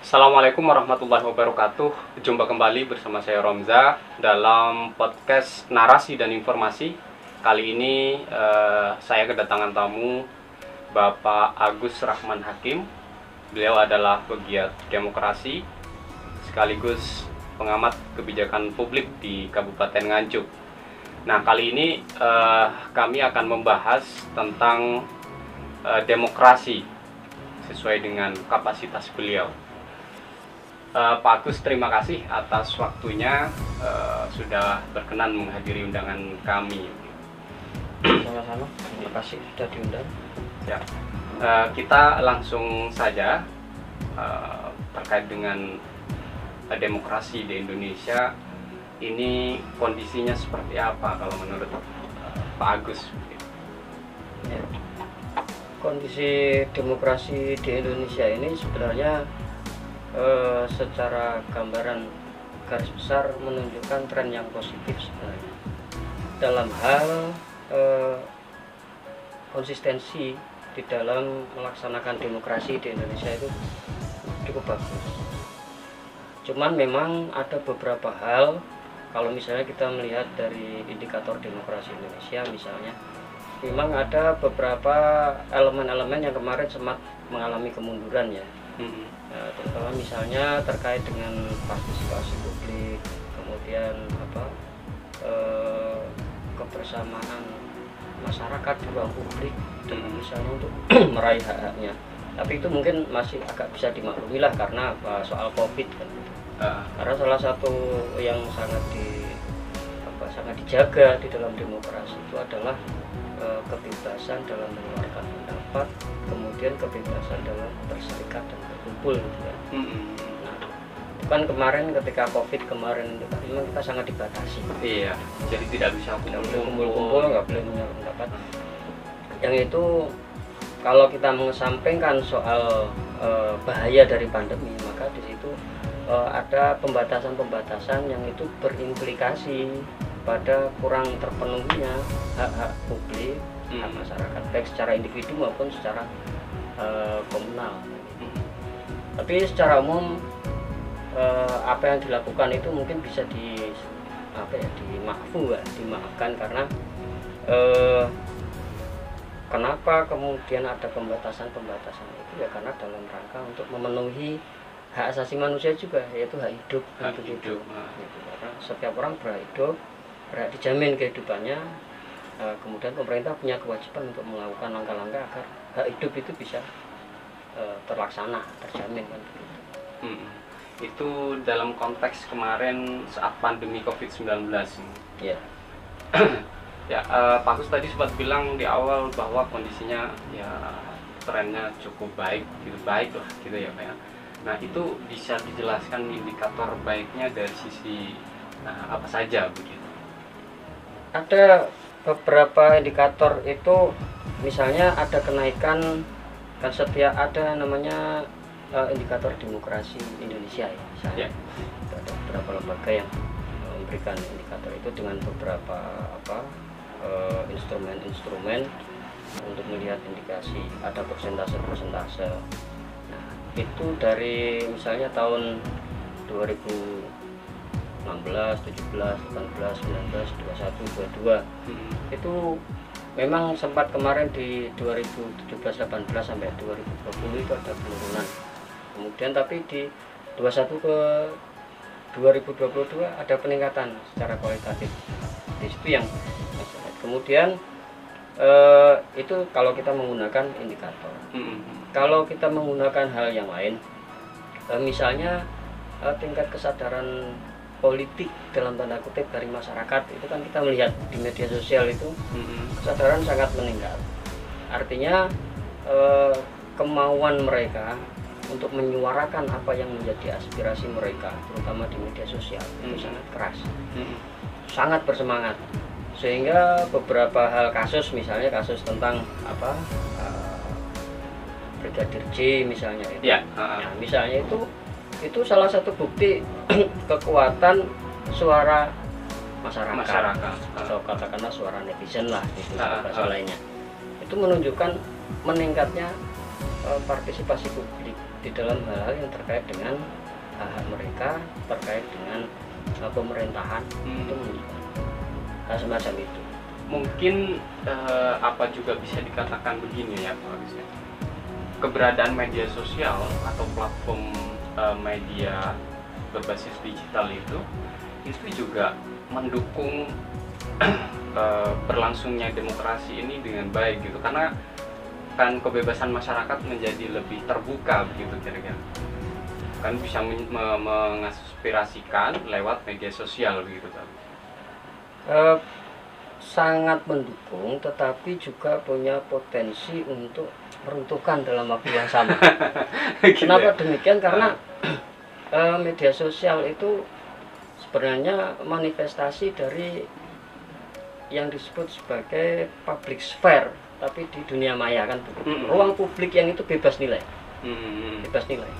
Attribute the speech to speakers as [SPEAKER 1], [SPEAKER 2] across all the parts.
[SPEAKER 1] Assalamualaikum warahmatullahi wabarakatuh. Jumpa kembali bersama saya Romza dalam podcast Narasi dan Informasi. Kali ini saya kedatangan tamu Bapak Agus Rahman Hakim. Beliau adalah pegiat demokrasi sekaligus pengamat kebijakan publik di Kabupaten Nganjuk. Nah, kali ini kami akan membahas tentang demokrasi sesuai dengan kapasitas beliau. Pak Agus, terima kasih atas waktunya, sudah berkenan menghadiri undangan kami.
[SPEAKER 2] Sama-sama, terima kasih sudah diundang.
[SPEAKER 1] Ya, kita langsung saja terkait dengan demokrasi di Indonesia. Ini kondisinya seperti apa kalau menurut Pak Agus?
[SPEAKER 2] Ya. Kondisi demokrasi di Indonesia ini sebenarnya secara gambaran garis besar menunjukkan tren yang positif sebenarnya. Dalam hal konsistensi di dalam melaksanakan demokrasi di Indonesia itu cukup bagus. Cuman memang ada beberapa hal, kalau misalnya kita melihat dari indikator demokrasi Indonesia misalnya, memang ada beberapa elemen-elemen yang kemarin sempat mengalami kemunduran ya. Terutama misalnya terkait dengan partisipasi publik, kemudian kebersamaan masyarakat di ruang publik, dan misalnya untuk meraih hak-haknya. Tapi itu mungkin masih agak bisa dimaklumi lah karena soal COVID kan. Karena salah satu yang sangat dijaga di dalam demokrasi itu adalah kebebasan dalam mengeluarkan pendapat, kemudian kebebasan dalam berserikat dan berkumpul gitu ya. Nah, kan kemarin ketika COVID kemarin itu memang kita sangat dibatasi.
[SPEAKER 1] Iya, jadi tidak bisa
[SPEAKER 2] kumpul-kumpul, nggak boleh menyampaikan pendapat. Yang itu kalau kita mengesampingkan soal bahaya dari pandemi, maka di situ ada pembatasan-pembatasan yang itu berimplikasi pada kurang terpenuhinya hak-hak publik, hak masyarakat, baik secara individu maupun secara komunal. Tapi secara umum apa yang dilakukan itu mungkin bisa dimaafkan karena kenapa kemudian ada pembatasan-pembatasan itu ya karena dalam rangka untuk memenuhi hak asasi manusia juga, yaitu hak hidup. Gitu. Karena setiap orang berhak hidup, berhak dijamin kehidupannya, kemudian pemerintah punya kewajiban untuk melakukan langkah-langkah agar hak hidup itu bisa terlaksana, terjamin kan begitu.
[SPEAKER 1] Itu dalam konteks kemarin saat pandemi COVID-19.
[SPEAKER 2] Ya.
[SPEAKER 1] Ya, Pak Agus tadi sempat bilang di awal bahwa kondisinya ya trennya cukup baik lah gitu ya Pak ya. Nah, itu bisa dijelaskan indikator baiknya dari sisi apa saja begitu?
[SPEAKER 2] Ada beberapa indikator itu, misalnya ada kenaikan, kan setiap ada namanya indikator demokrasi Indonesia ya misalnya. Ada beberapa lembaga yang memberikan indikator itu dengan beberapa instrumen-instrumen untuk melihat indikasi, ada persentase. Nah, itu dari misalnya tahun 2016, 17, 18, 19, 21, 22 itu memang sempat kemarin di 2017-18 sampai 2020 itu ada penurunan. Kemudian tapi di 21 ke 2022 ada peningkatan secara kualitatif. Di situ yang masalah. Kemudian itu kalau kita menggunakan indikator. Kalau kita menggunakan hal yang lain, misalnya tingkat kesadaran politik dalam tanda kutip dari masyarakat, itu kan kita melihat di media sosial itu kesadaran sangat meningkat. Artinya kemauan mereka untuk menyuarakan apa yang menjadi aspirasi mereka, terutama di media sosial, itu sangat keras, sangat bersemangat. Sehingga beberapa hal kasus, misalnya kasus tentang Brigadir J misalnya itu, nah, misalnya itu salah satu bukti kekuatan suara masyarakat. Atau katakanlah suara netizen lah, itu bahasa lainnya. Itu menunjukkan meningkatnya partisipasi publik di di dalam hal-hal yang terkait dengan hak mereka, terkait dengan pemerintahan, itu menunjukkan hal semacam itu.
[SPEAKER 1] Mungkin apa juga bisa dikatakan begini ya Pak Agus, keberadaan media sosial atau platform media berbasis digital itu juga mendukung berlangsungnya demokrasi ini dengan baik gitu, karena kan kebebasan masyarakat menjadi lebih terbuka begitu kira-kira, kan bisa mengaspirasikan lewat media sosial begitu kan.
[SPEAKER 2] Sangat mendukung, tetapi juga punya potensi untuk meruntuhkan dalam waktu yang sama.
[SPEAKER 1] Gitu
[SPEAKER 2] Kenapa
[SPEAKER 1] ya?
[SPEAKER 2] demikian? Karena media sosial itu sebenarnya manifestasi dari yang disebut sebagai public sphere, tapi di dunia maya kan begitu. Ruang publik yang itu bebas nilai. Bebas nilai.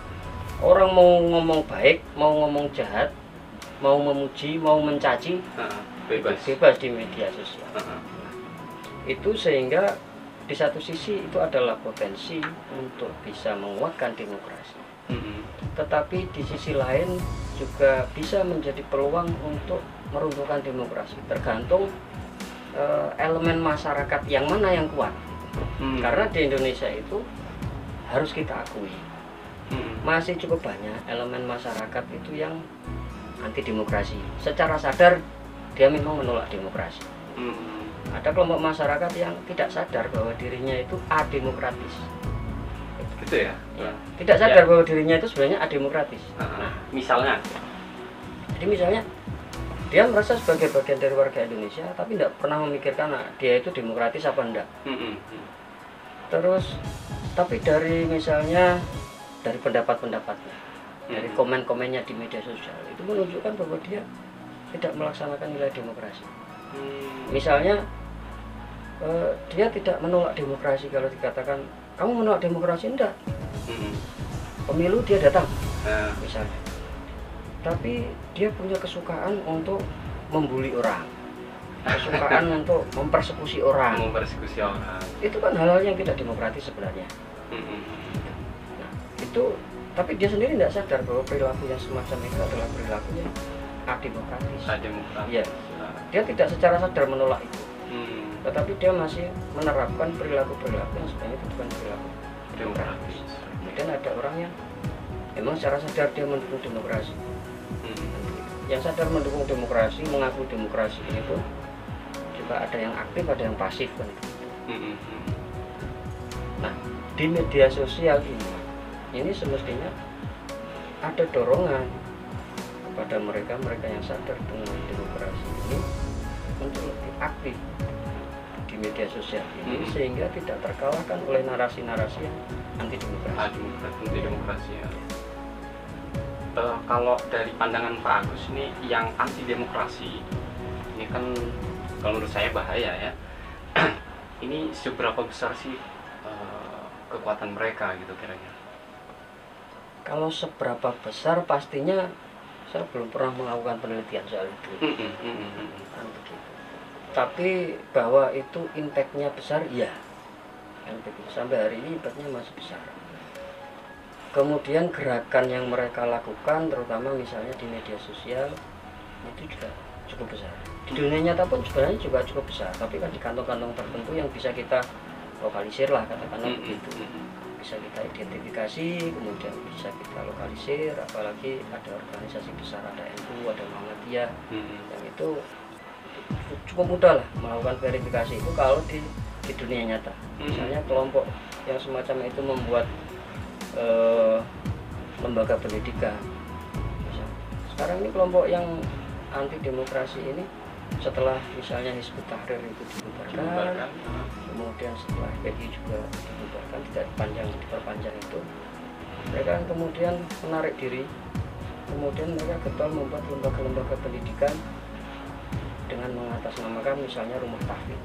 [SPEAKER 2] Orang mau ngomong baik, mau ngomong jahat, mau memuji, mau mencaci, bebas di media sosial. Itu sehingga di satu sisi itu adalah potensi untuk bisa menguatkan demokrasi. Tetapi di sisi lain juga bisa menjadi peluang untuk meruntuhkan demokrasi, tergantung elemen masyarakat yang mana yang kuat. Karena di Indonesia itu harus kita akui masih cukup banyak elemen masyarakat itu yang anti demokrasi. Secara sadar dia memang menolak demokrasi. Ada kelompok masyarakat yang tidak sadar bahwa dirinya itu ademokratis.
[SPEAKER 1] Gitu ya?
[SPEAKER 2] Tidak sadar bahwa dirinya itu sebenarnya ademokratis.
[SPEAKER 1] Misalnya?
[SPEAKER 2] Jadi misalnya dia merasa sebagai bagian dari warga Indonesia, tapi tidak pernah memikirkan dia itu demokratis apa enggak. Terus, tapi dari misalnya dari pendapat-pendapatnya, dari komen-komennya di media sosial, itu menunjukkan bahwa dia tidak melaksanakan nilai demokrasi. Misalnya, dia tidak menolak demokrasi. Kalau dikatakan, kamu menolak demokrasi, enggak. Pemilu dia datang, misalnya. Tapi dia punya kesukaan untuk membuli orang, kesukaan untuk mempersekusi orang. Itu kan hal-hal yang tidak demokratis sebenarnya. Nah, itu, tapi dia sendiri tidak sadar bahwa perilaku yang semacam itu adalah perilaku yang ademokratis. Ya, dia tidak secara sadar menolak itu, tetapi dia masih menerapkan perilaku-perilaku yang sebenarnya itu bukan perilaku demokratis. Kemudian ada orang yang memang secara sadar dia mendukung demokrasi. Yang sadar mendukung demokrasi, mengaku demokrasi ini pun juga ada yang aktif, ada yang pasif kan. Nah, di media sosial ini semestinya ada dorongan kepada mereka yang sadar dengan demokrasi ini untuk lebih aktif di media sosial ini, sehingga tidak terkalahkan oleh narasi-narasi yang anti demokrasi.
[SPEAKER 1] Ya. Kalau dari pandangan Pak Agus ini, yang anti demokrasi ini kan kalau menurut saya bahaya ya. Ini seberapa besar sih kekuatan mereka gitu kira-kira?
[SPEAKER 2] Kalau seberapa besar pastinya saya belum pernah melakukan penelitian soal itu. Kan begitu. Tapi bahwa itu impact-nya besar, iya. Kan begitu. Sampai hari ini impact-nya masih besar. Kemudian gerakan yang mereka lakukan, terutama misalnya di media sosial, itu juga cukup besar. Di dunia nyata pun sebenarnya juga cukup besar, tapi kan di kantong-kantong tertentu yang bisa kita lokalisir lah, katakanlah begitu. Bisa kita identifikasi, kemudian bisa kita lokalisir, apalagi ada organisasi besar, ada NU, ada Muhammadiyah, yang itu cukup mudah lah melakukan verifikasi itu kalau di dunia nyata. Misalnya kelompok yang semacam itu membuat lembaga pendidikan. Sekarang ini kelompok yang anti demokrasi ini, setelah misalnya Hizbut Tahrir itu dibubarkan, kemudian setelah FPI juga dibubarkan, tidak diperpanjang itu, mereka kemudian menarik diri, kemudian mereka getol membuat lembaga-lembaga pendidikan dengan mengatasnamakan misalnya rumah tahfidz,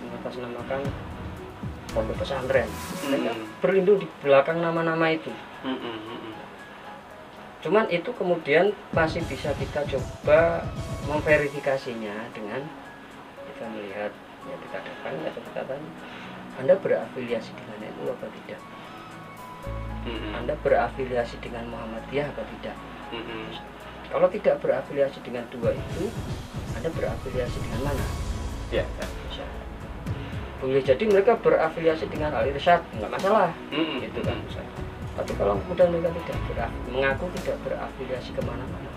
[SPEAKER 2] mengatasnamakan pondok pesantren, mereka berlindung di belakang nama-nama itu. Cuman itu kemudian masih bisa kita coba memverifikasinya dengan kita melihat, ya kita datang atau kita tanya, Anda berafiliasi dengan NU apa tidak? Anda berafiliasi dengan Muhammadiyah atau tidak. Kalau tidak berafiliasi dengan dua itu, Anda berafiliasi dengan mana?
[SPEAKER 1] Ya.
[SPEAKER 2] Bisa. Boleh jadi mereka berafiliasi dengan Al-Irsyad, nggak masalah, gitu kan. Tapi kalau kemudian mereka tidak mengaku tidak berafiliasi kemana-mana,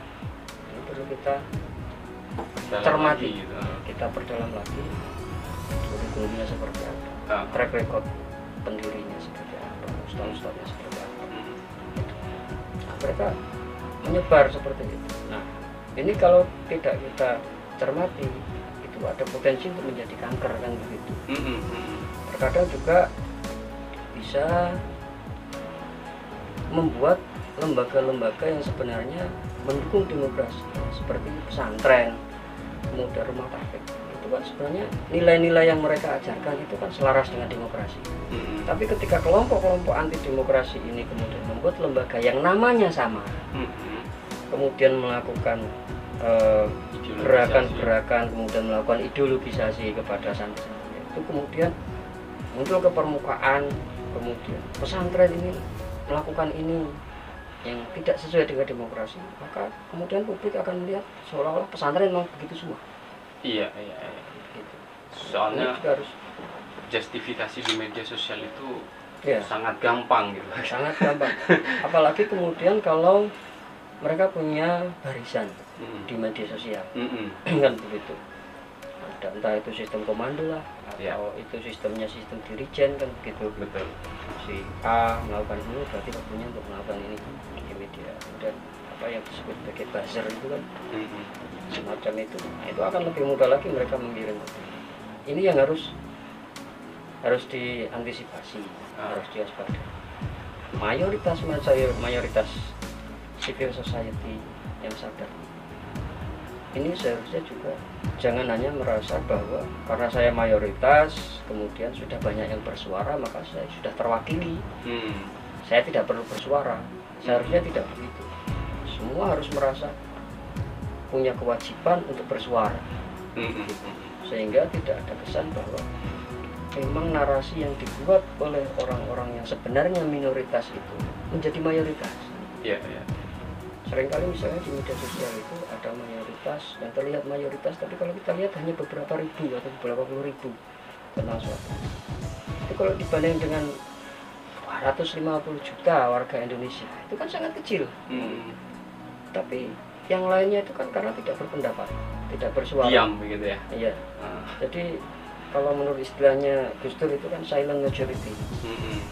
[SPEAKER 2] ini perlu kita cermati,
[SPEAKER 1] gitu.
[SPEAKER 2] kita perdalam lagi kurikulumnya seperti apa, track record pendirinya seperti apa, ustaz-ustaznya seperti apa. Nah, mereka menyebar seperti itu. Nah, ini kalau tidak kita cermati, itu ada potensi untuk menjadi kanker kan begitu. Terkadang juga bisa membuat lembaga-lembaga yang sebenarnya mendukung demokrasi seperti pesantren, kemudian rumah takfir, itu kan sebenarnya nilai-nilai yang mereka ajarkan itu kan selaras dengan demokrasi. Tapi ketika kelompok-kelompok anti demokrasi ini kemudian membuat lembaga yang namanya sama, kemudian melakukan gerakan-gerakan, kemudian melakukan ideologisasi kepada santri-santri, itu kemudian muncul ke permukaan, kemudian pesantren ini melakukan ini yang tidak sesuai dengan demokrasi, maka kemudian publik akan melihat seolah-olah pesantren memang begitu semua.
[SPEAKER 1] Iya.
[SPEAKER 2] Gitu.
[SPEAKER 1] Soalnya
[SPEAKER 2] harus
[SPEAKER 1] justifikasi di media sosial itu
[SPEAKER 2] ya,
[SPEAKER 1] sangat gampang gitu.
[SPEAKER 2] sangat gampang. Apalagi kemudian kalau mereka punya barisan di media sosial, kan begitu. Ada entah itu sistem komando lah, atau itu sistem dirijen kan begitu.
[SPEAKER 1] Betul.
[SPEAKER 2] Si A melakukan ini berarti waktunya untuk melakukan ini di media. Kemudian apa yang disebut sebagai buzzer itu kan semacam itu. Nah, itu akan lebih mudah lagi mereka mengirim. Ini yang harus diantisipasi, harus diwaspadai. Mayoritas civil society yang sadar ini seharusnya juga jangan hanya merasa bahwa karena saya mayoritas kemudian sudah banyak yang bersuara maka saya sudah terwakili, saya tidak perlu bersuara. Seharusnya tidak begitu. Semua harus merasa punya kewajiban untuk bersuara, sehingga tidak ada kesan bahwa memang narasi yang dibuat oleh orang-orang yang sebenarnya minoritas itu menjadi mayoritas. Seringkali misalnya di media sosial itu ada mayoritas dan terlihat mayoritas, tapi kalau kita lihat hanya beberapa ribu atau beberapa puluh ribu tentang suatu. Itu kalau dibanding dengan 250 juta warga Indonesia itu kan sangat kecil. Tapi yang lainnya itu kan karena tidak berpendapat, tidak bersuara.
[SPEAKER 1] Diam begitu ya.
[SPEAKER 2] Iya. Jadi kalau menurut istilahnya Gus Dur itu kan silent majority.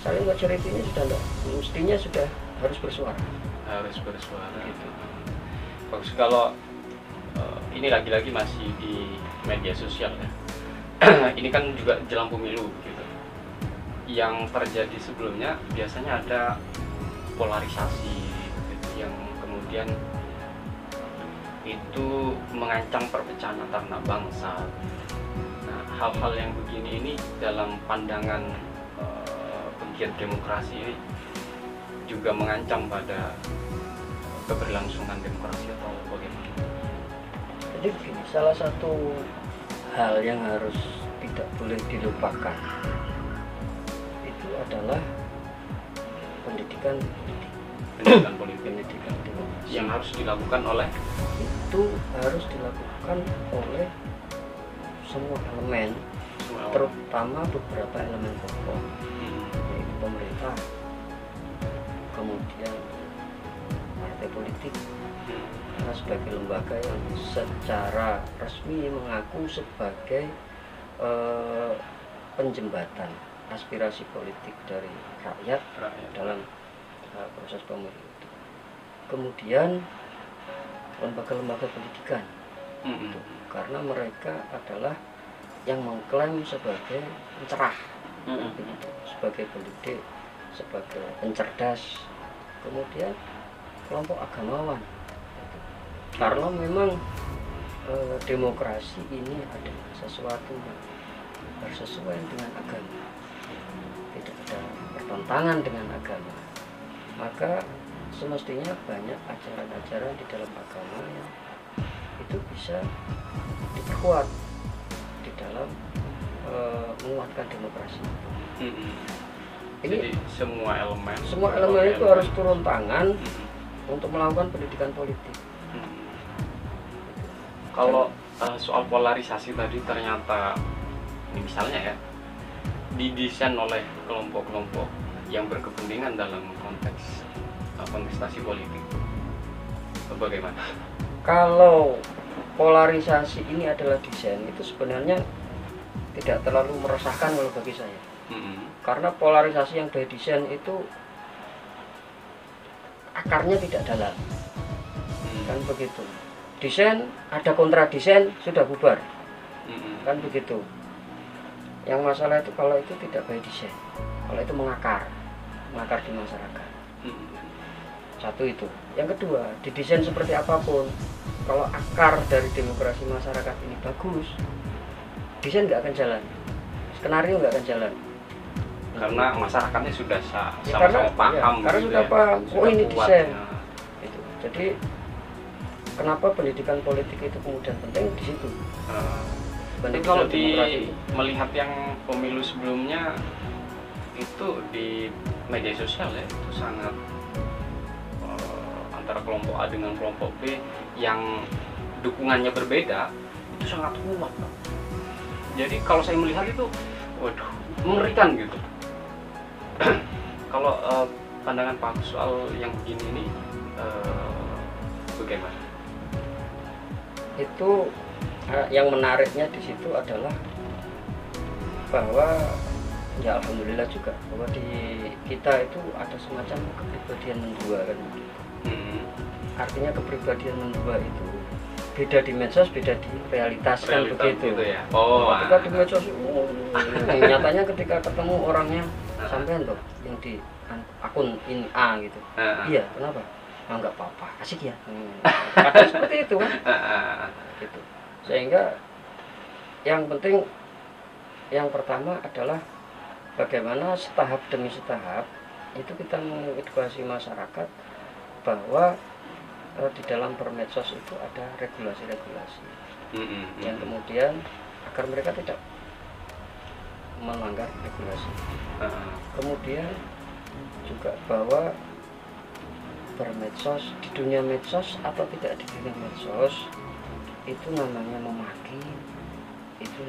[SPEAKER 2] Silent majority ini mestinya sudah harus bersuara.
[SPEAKER 1] Gitu. Bagus kalau ini lagi-lagi masih di media sosial ya. Ini kan juga jelang pemilu gitu. Yang terjadi sebelumnya biasanya ada polarisasi gitu, yang kemudian itu mengancam perpecahan antar anak bangsa. Nah, hal-hal yang begini ini dalam pandangan pegiat demokrasi ini juga mengancam pada keberlangsungan demokrasi atau bagaimana?
[SPEAKER 2] Jadi begini, salah satu hal yang harus tidak boleh dilupakan itu adalah pendidikan politik
[SPEAKER 1] yang harus dilakukan oleh
[SPEAKER 2] semua elemen, terutama beberapa elemen pokok, yaitu pemerintah, kemudian partai politik, karena sebagai lembaga yang secara resmi mengaku sebagai penjembatan aspirasi politik dari rakyat dalam proses pemilu itu. Kemudian lembaga-lembaga pendidikan, karena mereka adalah yang mengklaim sebagai pencerah, sebagai pendidik, sebagai pencerdas. Kemudian kelompok agamawan, karena memang demokrasi ini adalah sesuatu yang bersesuaian dengan agama, tidak ada pertentangan dengan agama, maka semestinya banyak ajaran-ajaran di dalam agama yang itu bisa diperkuat di dalam menguatkan demokrasi.
[SPEAKER 1] Jadi semua elemen
[SPEAKER 2] itu harus turun tangan untuk melakukan pendidikan politik.
[SPEAKER 1] Kalau soal polarisasi tadi ternyata ini misalnya ya didesain oleh kelompok-kelompok yang berkepentingan dalam konteks kontestasi politik. Bagaimana?
[SPEAKER 2] Kalau polarisasi ini adalah desain, itu sebenarnya tidak terlalu meresahkan kalau bagi saya. Karena polarisasi yang by design itu akarnya tidak dalam. Kan begitu. Desain ada kontra desain sudah bubar. Kan begitu. Yang masalah itu kalau itu tidak by design, kalau itu mengakar di masyarakat. Satu itu. Yang kedua, didesain seperti apapun, kalau akar dari demokrasi masyarakat ini bagus, desain nggak akan jalan, skenario nggak akan jalan.
[SPEAKER 1] Karena masyarakatnya sudah sama-sama paham.
[SPEAKER 2] Karena
[SPEAKER 1] gitu
[SPEAKER 2] sudah
[SPEAKER 1] ya.
[SPEAKER 2] paham. Oh ini
[SPEAKER 1] Kuat,
[SPEAKER 2] desain.
[SPEAKER 1] ya.
[SPEAKER 2] Itu. Jadi kenapa pendidikan politik itu kemudian penting di situ.
[SPEAKER 1] Tapi kalau melihat yang pemilu sebelumnya itu di media sosial ya itu sangat antara kelompok A dengan kelompok B yang dukungannya berbeda itu sangat kuat, Pak. Jadi kalau saya melihat itu, waduh, mengerikan gitu. Kalau pandangan Pak Agus soal yang begini ini bagaimana?
[SPEAKER 2] Itu yang menariknya di situ adalah bahwa ya alhamdulillah juga bahwa di kita itu ada semacam kepribadian mendua kan. Artinya kepribadian mendua itu beda di medsos, beda di realitas kan begitu.
[SPEAKER 1] Gitu ya? Oh,
[SPEAKER 2] ketika di medsos nyatanya ketika ketemu orangnya sampean tuh yang di akun ini A gitu. Iya, kenapa? Nggak apa-apa, asik ya. Kadang seperti itu kan. Gitu. Sehingga yang penting yang pertama adalah bagaimana setahap demi setahap itu kita mengedukasi masyarakat bahwa di dalam bermedsos itu ada regulasi-regulasi yang kemudian agar mereka tidak melanggar regulasi. Kemudian juga bahwa bermedsos di dunia medsos atau tidak di dunia medsos itu namanya memaki, itu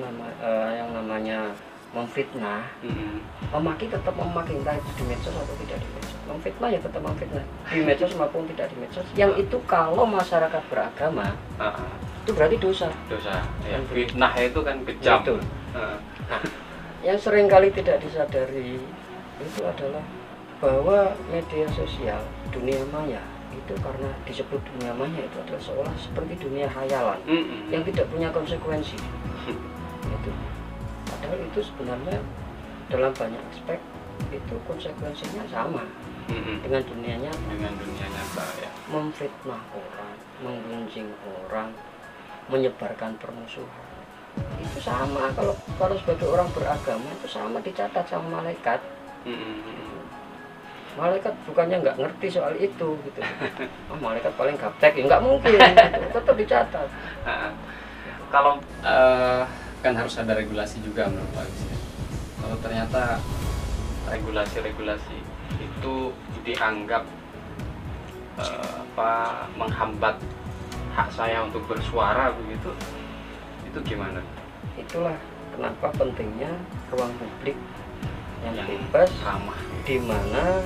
[SPEAKER 2] yang namanya memfitnah. Memaki tetap memaki, entah itu di medsos atau tidak di medsos. Memfitnah ya tetap memfitnah di medsos maupun tidak di medsos. Yang itu kalau masyarakat beragama itu berarti dosa.
[SPEAKER 1] Ya, fitnah itu kan kejam.
[SPEAKER 2] Nah, yang seringkali tidak disadari itu adalah bahwa media sosial, dunia maya itu karena disebut dunia maya itu adalah seolah seperti dunia khayalan yang tidak punya konsekuensi. Itu padahal itu sebenarnya dalam banyak aspek itu konsekuensinya sama dengan dunia nyata
[SPEAKER 1] ya.
[SPEAKER 2] Memfitnah orang, menggunjing orang, menyebarkan permusuhan itu sama. Kalau sebagai orang beragama itu sama dicatat sama malaikat. Malaikat bukannya nggak ngerti soal itu gitu. Malaikat paling gaptek ya nggak mungkin gitu. Tetap dicatat.
[SPEAKER 1] Kalau kan harus ada regulasi juga menurut Pak Agus ya. Kalau ternyata regulasi-regulasi itu dianggap menghambat hak saya untuk bersuara begitu, itu gimana?
[SPEAKER 2] Itulah kenapa pentingnya ruang publik yang bebas,
[SPEAKER 1] ramah,
[SPEAKER 2] di mana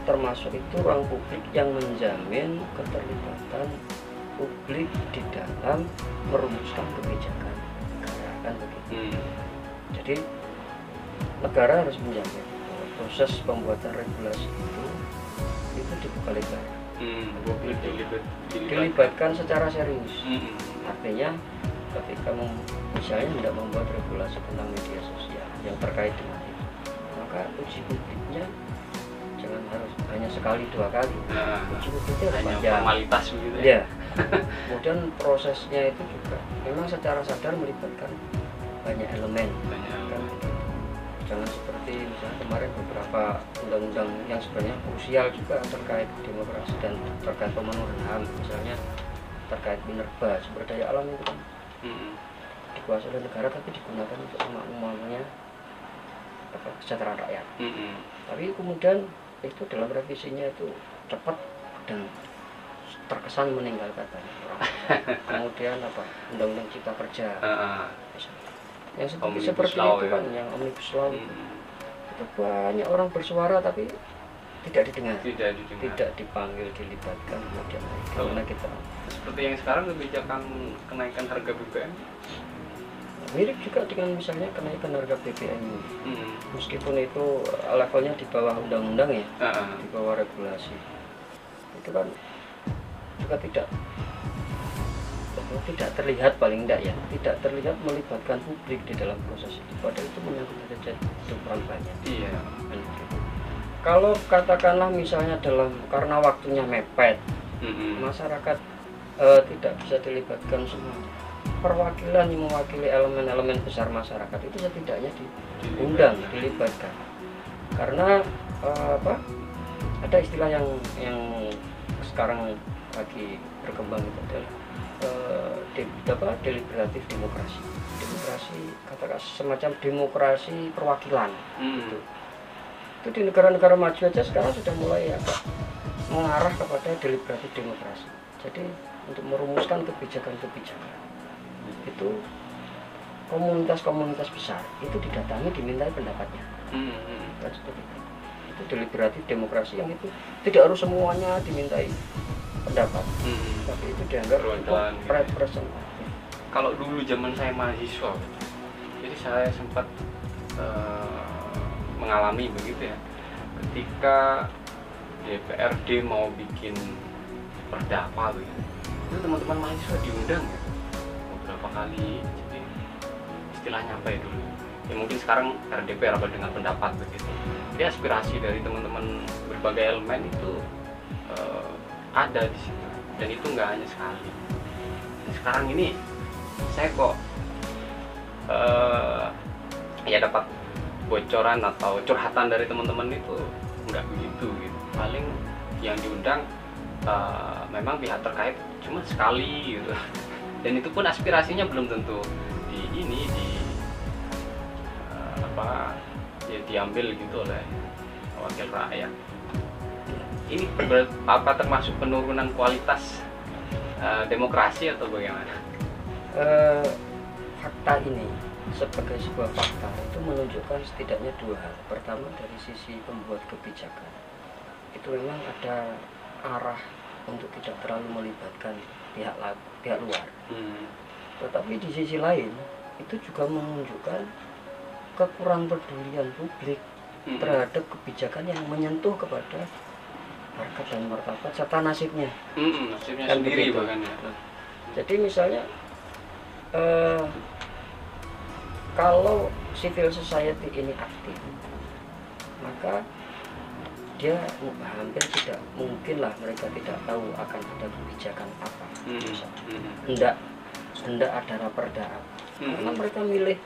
[SPEAKER 2] termasuk itu ruang publik yang menjamin keterlibatan publik di dalam merumuskan kebijakan negara kan begitu. Jadi negara harus menjamin proses pembuatan regulasi itu dibuka lebar, dilibatkan secara serius. Artinya ketika misalnya tidak membuat regulasi tentang media sosial yang terkait dengan itu, maka uji publiknya jangan harus hanya sekali dua kali. Uji publiknya
[SPEAKER 1] hanya
[SPEAKER 2] panjang,
[SPEAKER 1] formalitas begitu
[SPEAKER 2] ya. Kemudian prosesnya itu juga memang secara sadar melibatkan banyak elemen. Kan? Jangan seperti misalnya kemarin beberapa undang-undang yang sebenarnya krusial juga terkait demokrasi dan terkait pemenuhan HAM, misalnya terkait minerba, sumber daya alam itu kan dikuasai oleh negara tapi digunakan untuk umpamanya kesejahteraan rakyat. Tapi kemudian itu dalam revisinya itu cepat dan terkesan meninggalkan banyak orang. Kemudian apa, undang-undang cipta kerja, yang seperti itu kan, yang omnibus law itu banyak orang bersuara tapi tidak didengar, tidak dipanggil, dilibatkan. Kemudian bagaimana kita
[SPEAKER 1] seperti yang sekarang kebijakan kenaikan harga BBM
[SPEAKER 2] mirip juga dengan misalnya kenaikan harga BBM. Meskipun itu levelnya di bawah undang-undang ya, di bawah regulasi, itu kan juga tidak terlihat, paling tidak ya, tidak terlihat melibatkan publik di dalam proses itu. Padahal itu menyangkut hajat hidup orang banyak.
[SPEAKER 1] Iya.
[SPEAKER 2] Kalau katakanlah misalnya karena waktunya mepet, masyarakat tidak bisa dilibatkan semua. Perwakilan yang mewakili elemen-elemen besar masyarakat itu setidaknya diundang, dilibatkan. Karena ada istilah yang sekarang lagi berkembang itu adalah deliberatif demokrasi. Demokrasi, katakan semacam demokrasi perwakilan. Itu di negara-negara maju aja sekarang sudah mulai mengarah kepada deliberatif demokrasi. Jadi untuk merumuskan kebijakan-kebijakan itu komunitas-komunitas besar itu didatangi, dimintai pendapatnya. Dan seperti itu deliberatif demokrasi yang itu tidak harus semuanya dimintai pendapat, tapi itu dianggap representatif.
[SPEAKER 1] Kalau dulu zaman saya mahasiswa, jadi saya sempat mengalami begitu ya, ketika DPRD mau bikin perda apa begitu, itu teman-teman mahasiswa diundang ya beberapa kali. Jadi istilahnya apa ya dulu ya, mungkin sekarang RDP, rapat dengan pendapat begitu. Jadi aspirasi dari teman-teman berbagai elemen itu ada di situ, dan itu nggak hanya sekali. Dan sekarang ini saya kok ya dapat bocoran atau curhatan dari teman-teman itu nggak begitu gitu. Paling yang diundang memang pihak terkait cuma sekali gitu, dan itu pun aspirasinya belum tentu diambil gitu oleh wakil rakyat. Ini apa termasuk penurunan kualitas demokrasi atau bagaimana?
[SPEAKER 2] Fakta ini sebagai sebuah fakta itu menunjukkan setidaknya dua hal. Pertama, dari sisi pembuat kebijakan itu memang ada arah untuk tidak terlalu melibatkan pihak luar. Tetapi di sisi lain itu juga menunjukkan kekurang pedulian publik terhadap kebijakan yang menyentuh kepada harkat dan martabat serta nasibnya.
[SPEAKER 1] Nasibnya kan sendiri bahkan ya.
[SPEAKER 2] Jadi misalnya kalau civil society ini aktif, maka dia hampir tidak mungkin lah mereka tidak tahu akan ada kebijakan apa. Hendak ada raperda apa. Karena mereka milih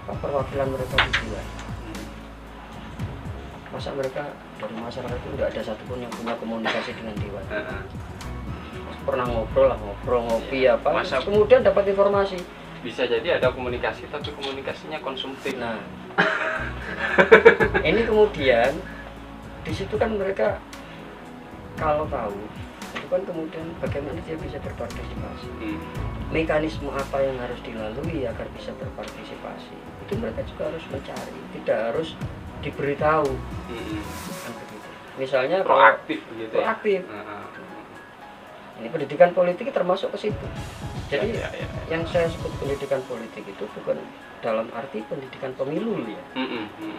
[SPEAKER 2] perwakilan mereka di dewan. Masa mereka dari masyarakat itu tidak ada satupun yang punya komunikasi dengan dewan. Pernah ngobrol ngopi apa, kemudian dapat informasi.
[SPEAKER 1] Bisa jadi ada komunikasi tapi komunikasinya konsumtif.
[SPEAKER 2] Nah, ini kemudian di situ kan mereka kalau tahu itu kan kemudian bagaimana dia bisa berpartisipasi, mekanisme apa yang harus dilalui agar bisa berpartisipasi, itu mereka juga harus mencari, tidak harus diberitahu. Kan begitu. Misalnya
[SPEAKER 1] proaktif begitu.
[SPEAKER 2] Proaktif. Ini pendidikan politik termasuk ke situ. Jadi yang saya sebut pendidikan politik itu bukan dalam arti pendidikan pemilu ya.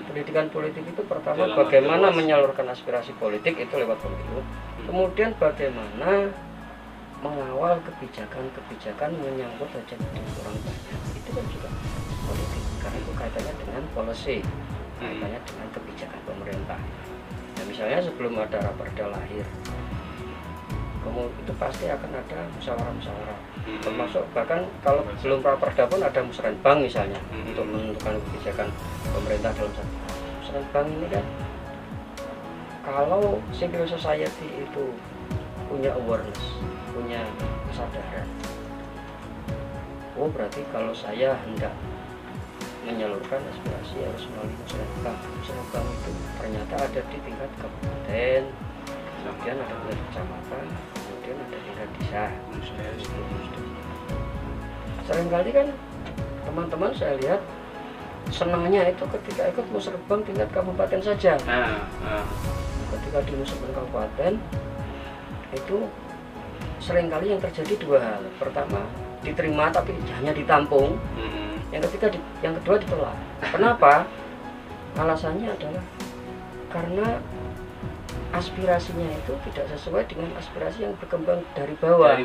[SPEAKER 2] Pendidikan politik itu pertama dalam bagaimana menyalurkan aspirasi politik itu lewat pemilu. Kemudian bagaimana mengawal kebijakan-kebijakan menyangkut hajat hidup orang banyak. Itu kan juga politik karena itu kaitannya dengan policy, kaitannya dengan kebijakan pemerintah. Nah, misalnya sebelum ada raperda lahir, itu pasti akan ada musyawarah-musyawarah, termasuk bahkan kalau belum raperda pun ada musrenbang misalnya untuk menentukan kebijakan pemerintah dalam satu. Musrenbang ini kan kalau civil society itu punya awareness, punya kesadaran, oh berarti kalau saya hendak menyalurkan aspirasi harus melalui musrenbang. Musrenbang itu ternyata ada di tingkat kabupaten, kemudian ada tingkat kecamatan, kemudian ada tingkat desa. Seringkali kan teman-teman saya lihat senangnya itu ketika ikut musrenbang tingkat kabupaten saja. Ketika di musrenbang kabupaten itu seringkali yang terjadi dua hal. Pertama, diterima tapi hanya ditampung. Yang kedua ditolak. Kenapa? Alasannya adalah karena aspirasinya itu tidak sesuai dengan aspirasi yang berkembang dari bawah.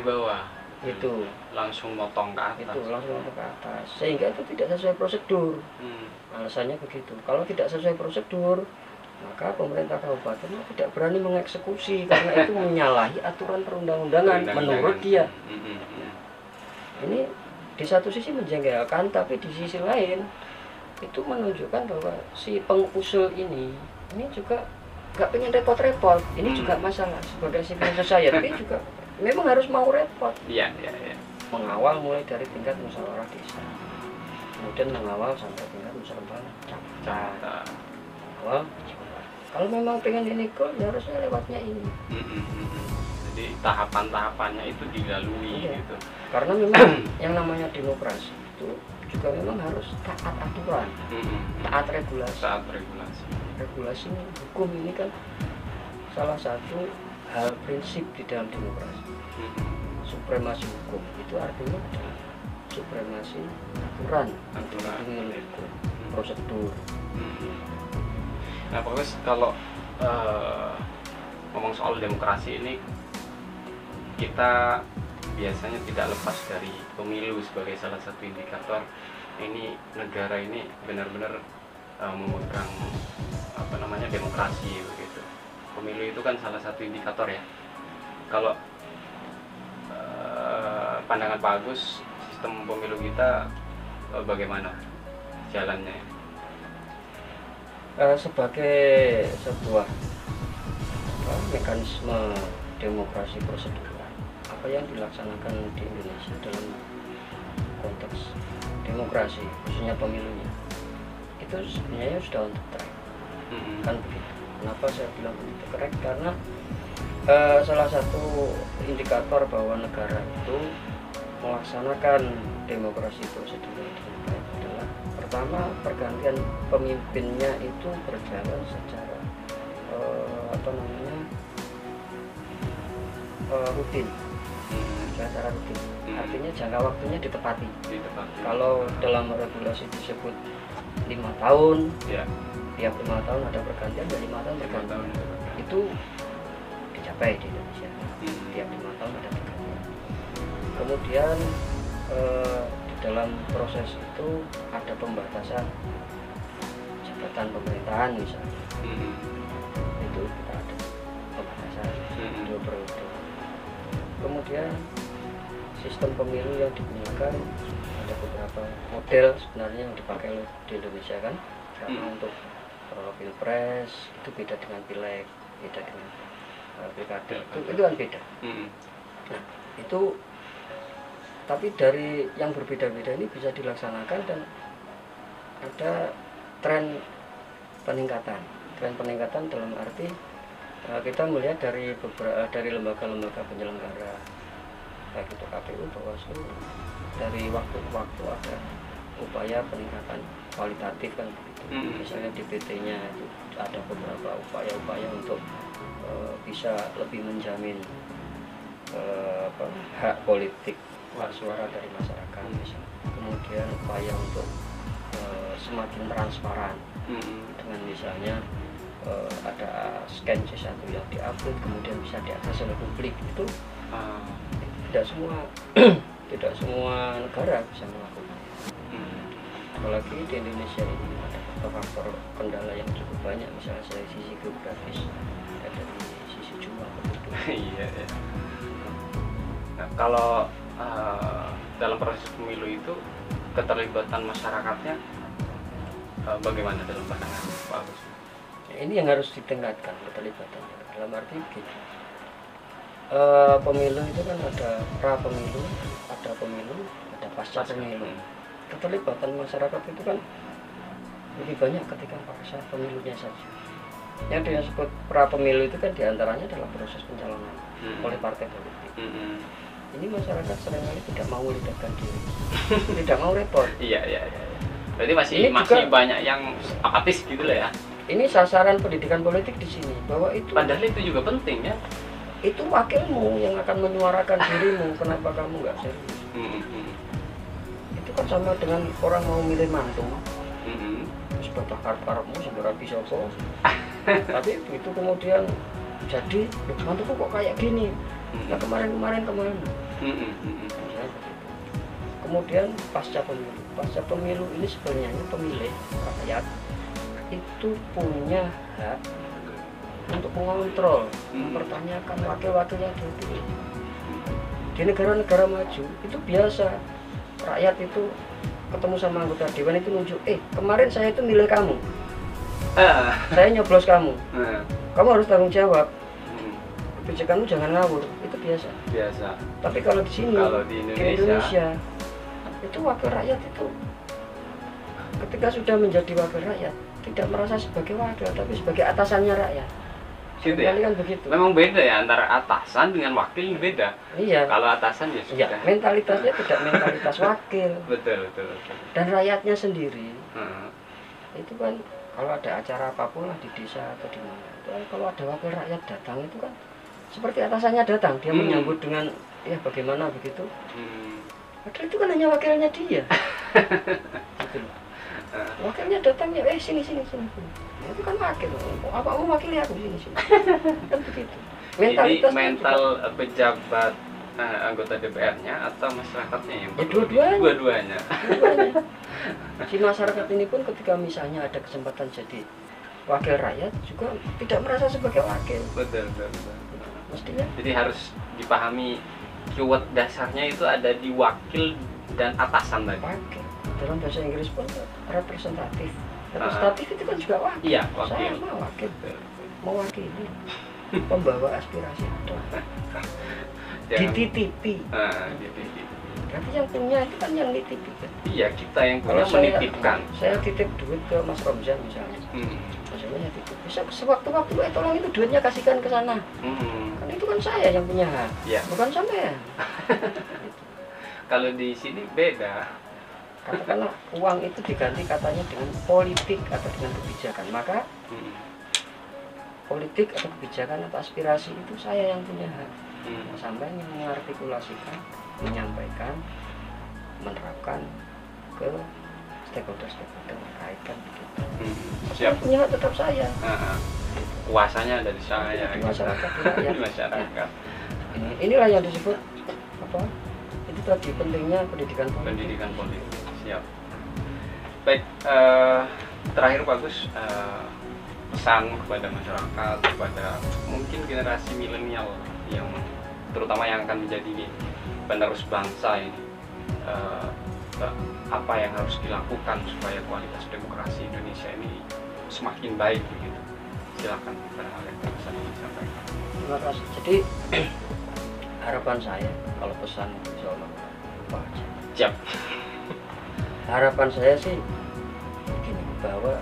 [SPEAKER 2] Itu
[SPEAKER 1] langsung motong ke atas.
[SPEAKER 2] Sehingga itu tidak sesuai prosedur. Alasannya begitu. Kalau tidak sesuai prosedur, maka pemerintah kabupaten tidak berani mengeksekusi karena itu menyalahi aturan perundang-undangan menurut dia. Ini di satu sisi menjengkelkan, tapi di sisi lain itu menunjukkan bahwa si pengusul ini juga nggak pengen repot-repot. Ini juga masalah sebagai civil society juga memang harus mau repot.
[SPEAKER 1] Iya.
[SPEAKER 2] Mengawal mulai dari tingkat musyawarah desa, kemudian mengawal sampai tingkat musyawarah kecamatan. Kalau memang pengen ini kok, ya harusnya lewatnya ini.
[SPEAKER 1] Jadi tahapan-tahapannya itu dilalui gitu.
[SPEAKER 2] Karena memang yang namanya demokrasi itu juga memang harus taat aturan, taat regulasi. Regulasi hukum ini kan salah satu hal prinsip di dalam demokrasi. Supremasi hukum itu artinya adalah supremasi aturan hukum, prosedur.
[SPEAKER 1] Nah, pokoknya kalau ngomong soal demokrasi ini, kita biasanya tidak lepas dari pemilu sebagai salah satu indikator. Ini negara ini benar-benar memegang demokrasi begitu. Pemilu itu kan salah satu indikator ya. Kalau pandangan Pak Agus, sistem pemilu kita bagaimana jalannya?
[SPEAKER 2] Sebagai sebuah mekanisme demokrasi prosedural, apa yang dilaksanakan di Indonesia dalam konteks demokrasi, khususnya pemilunya, itu sebenarnya sudah on the track. Kan begitu. Kenapa saya bilang begitu? Karena salah satu indikator bahwa negara itu melaksanakan demokrasi prosedural adalah pertama, pergantian pemimpinnya itu berjalan secara rutin. Secara rutin. Artinya jangka waktunya ditepati. Kalau dalam regulasi disebut 5 tahun, tiap 5 tahun ada pergantian, dan 5 tahun berganti. Itu dicapai di Indonesia. Tiap 5 tahun ada pergantian. Kemudian di dalam proses itu ada pembatasan jabatan pemerintahan misalnya. Itu kita ada pembatasan 2 periode. Kemudian sistem pemilu yang digunakan ada beberapa model sebenarnya yang dipakai di Indonesia kan. Karena untuk pilpres itu beda dengan pileg, beda dengan pilkada, itu kan beda. Nah, itu tapi dari yang berbeda-beda ini bisa dilaksanakan dan ada tren peningkatan dalam arti kita melihat dari lembaga-lembaga penyelenggara baik itu KPU, Bawaslu, dari waktu ke waktu ada upaya peningkatan kualitatif kan begitu. Misalnya di PT-nya itu ada beberapa upaya-upaya untuk bisa lebih menjamin hak politik, hak suara dari masyarakat misalnya. Kemudian upaya untuk semakin transparan dengan misalnya ada scan C1 yang diupload kemudian bisa diakses oleh publik. Itu tidak semua negara bisa melakukan. Apalagi di Indonesia ini ada faktor kendala yang cukup banyak, misalnya dari sisi geografis, dari sisi jumlah penduduk.
[SPEAKER 1] Iya. Nah, kalau dalam proses pemilu itu keterlibatan masyarakatnya bagaimana dalam pandangan Pak Agus?
[SPEAKER 2] Ini yang harus ditingkatkan keterlibatan. Dalam arti begini, pemilu itu kan ada pra pemilu, ada pasca pemilu. Keterlibatan masyarakat itu kan lebih banyak ketika pada pemilunya saja. Yang disebut pra pemilu itu kan diantaranya adalah proses pencalonan oleh partai politik. Ini masyarakat seringkali tidak mau melibatkan diri, tidak mau repot.
[SPEAKER 1] Iya. Berarti masih juga, banyak yang apatis gitu lah ya.
[SPEAKER 2] Ini sasaran pendidikan politik di sini, bahwa itu.
[SPEAKER 1] Padahal itu juga penting ya.
[SPEAKER 2] Itu wakilmu yang akan menyuarakan dirimu. Kenapa kamu nggak serius? Itu kan sama dengan orang mau milih mantu. Terus bapak karep-karepmu seberapa sopo. Tapi itu kemudian jadi mantuku kok kayak gini. Nah kemarin. Kemudian pasca pemilu ini sebenarnya pemilih rakyat itu punya hak untuk mengontrol, mempertanyakan wakil-wakilnya dipilih. Di negara-negara maju itu biasa, rakyat itu ketemu sama anggota dewan itu nunjuk, kemarin saya itu milih kamu, saya nyoblos kamu, kamu harus tanggung jawab, kebijakanmu jangan ngawur, itu biasa. Tapi kalau di sini, di Indonesia itu wakil rakyat itu ketika sudah menjadi wakil rakyat tidak merasa sebagai wakil tapi sebagai atasannya rakyat.
[SPEAKER 1] Gitu ya?
[SPEAKER 2] Kan begitu.
[SPEAKER 1] Memang beda ya antara atasan dengan wakil, beda.
[SPEAKER 2] Iya.
[SPEAKER 1] Kalau atasan ya sudah.
[SPEAKER 2] Ya, mentalitasnya tidak mentalitas wakil.
[SPEAKER 1] Betul.
[SPEAKER 2] Dan rakyatnya sendiri itu kan kalau ada acara apapun lah di desa atau di mana, itu kan kalau ada wakil rakyat datang itu kan seperti atasannya datang, dia menyambut dengan ya bagaimana begitu. Padahal itu kan hanya wakilnya dia. Gitu loh. Wakilnya datangnya, sini. Nah, itu kan wakil. Apa mau wakili aku sini. Kan begitu.
[SPEAKER 1] Jadi mental pejabat anggota DPR-nya atau masyarakatnya yang dua-duanya. Si masyarakat ini pun ketika misalnya ada kesempatan jadi wakil rakyat juga tidak merasa sebagai wakil. Betul.
[SPEAKER 2] Mestinya.
[SPEAKER 1] Jadi harus dipahami keyword dasarnya itu ada di wakil dan atasan tadi.
[SPEAKER 2] Wakil. Dalam bahasa Inggris pun representatif. Representatif itu kan juga wakil.
[SPEAKER 1] Iya, wakil.
[SPEAKER 2] Saya mau wakil. Mewakili. Pembawa aspirasi itu. Dititipi. Berarti yang punya itu kan yang nitipi kan?
[SPEAKER 1] Iya, kita yang punya menitipkan.
[SPEAKER 2] Saya titip duit ke Mas Romza misalnya. Maksudnya titip. Bisa sewaktu-waktu tolong itu duitnya kasihkan ke sana. Kan itu kan saya yang punya hak.
[SPEAKER 1] Ya.
[SPEAKER 2] Bukan sampean.
[SPEAKER 1] Kalau di sini beda.
[SPEAKER 2] Katakanlah uang itu diganti katanya dengan politik atau dengan kebijakan, maka politik atau kebijakan atau aspirasi itu saya yang punya hak. Sampai yang mengartikulasikan, menyampaikan, menerapkan ke stakeholder terkait kan begitu.
[SPEAKER 1] Siap.
[SPEAKER 2] Punya hak tetap saya.
[SPEAKER 1] Kuasanya ada di saya.
[SPEAKER 2] Di masyarakat,
[SPEAKER 1] di masyarakat.
[SPEAKER 2] Inilah yang disebut apa? Itu tadi pentingnya pendidikan politik.
[SPEAKER 1] Siap. Baik, terakhir Pak Gus, pesan kepada masyarakat, kepada mungkin generasi milenial yang terutama yang akan menjadi penerus bangsa ini, apa yang harus dilakukan supaya kualitas demokrasi Indonesia ini semakin baik begitu. Silakan pada hal yang pesan ini disampaikan.
[SPEAKER 2] Terima kasih. Jadi harapan saya kalau pesan insya Allah apa aja.
[SPEAKER 1] Siap.
[SPEAKER 2] Harapan saya sih begini, bahwa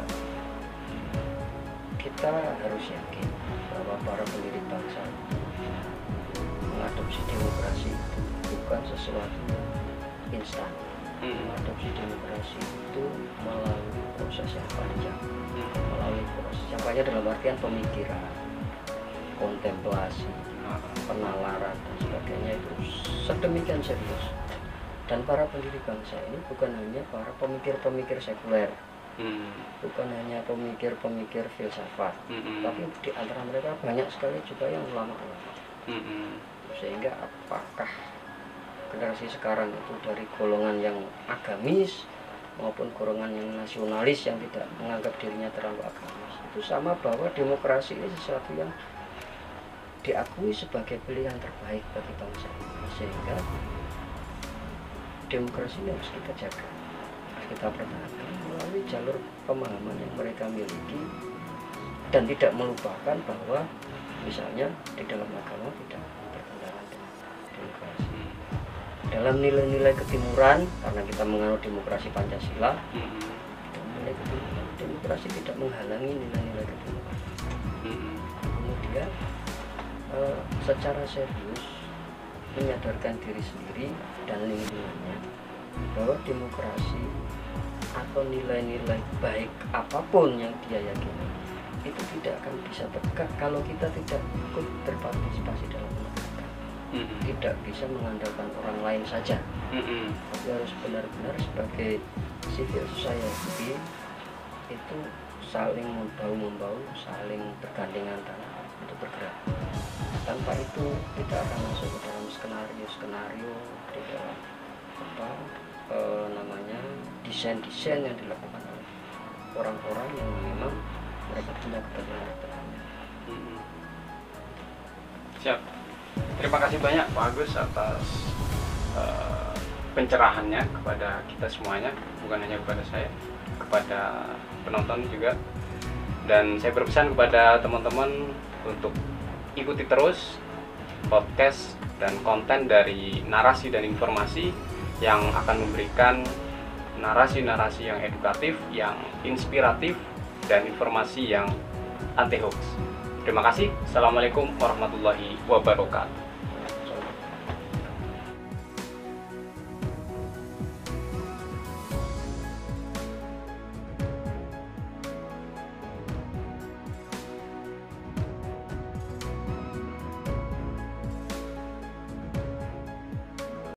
[SPEAKER 2] kita harus yakin bahwa para pendiri bangsa mengadopsi demokrasi itu bukan sesuatu instan. Mengadopsi demokrasi itu melalui proses yang panjang, melalui proses yang panjang dalam artian pemikiran, kontemplasi, penalaran dan sebagainya itu sedemikian serius. Dan para pendiri bangsa ini bukan hanya para pemikir-pemikir sekuler, bukan hanya pemikir-pemikir filsafat, tapi di antara mereka banyak sekali juga yang ulama-ulama. Sehingga apakah generasi sekarang itu dari golongan yang agamis maupun golongan yang nasionalis yang tidak menganggap dirinya terlalu agamis, itu sama bahwa demokrasi ini sesuatu yang diakui sebagai pilihan terbaik bagi bangsa ini. Sehingga demokrasi ini harus kita jaga, harus kita pertahankan melalui jalur pemahaman yang mereka miliki, dan tidak melupakan bahwa misalnya di dalam agama tidak bertentangan dengan demokrasi. Dalam nilai-nilai ketimuran, karena kita menganut demokrasi Pancasila, nilai ketimuran demokrasi tidak menghalangi nilai-nilai kedemokrasian. Kemudian secara serius menyadarkan diri sendiri dan lingkungannya bahwa demokrasi atau nilai-nilai baik apapun yang dia yakini itu tidak akan bisa tegak kalau kita tidak ikut berpartisipasi dalam menegakkan. Tidak bisa mengandalkan orang lain saja, tapi harus benar-benar sebagai civil society itu saling membahu-membahu, saling bergandengan tangan untuk bergerak. Tanpa itu kita akan masuk ke dalam skenario di dalam desain yang dilakukan oleh orang-orang yang memang mereka punya kepentingan.
[SPEAKER 1] Siap. Terima kasih banyak Pak Agus atas pencerahannya kepada kita semuanya, bukan hanya kepada saya, kepada penonton juga. Dan saya berpesan kepada teman-teman untuk ikuti terus podcast dan konten dari Narasi dan Informasi yang akan memberikan narasi-narasi yang edukatif, yang inspiratif, dan informasi yang anti hoax. Terima kasih. Assalamualaikum warahmatullahi wabarakatuh.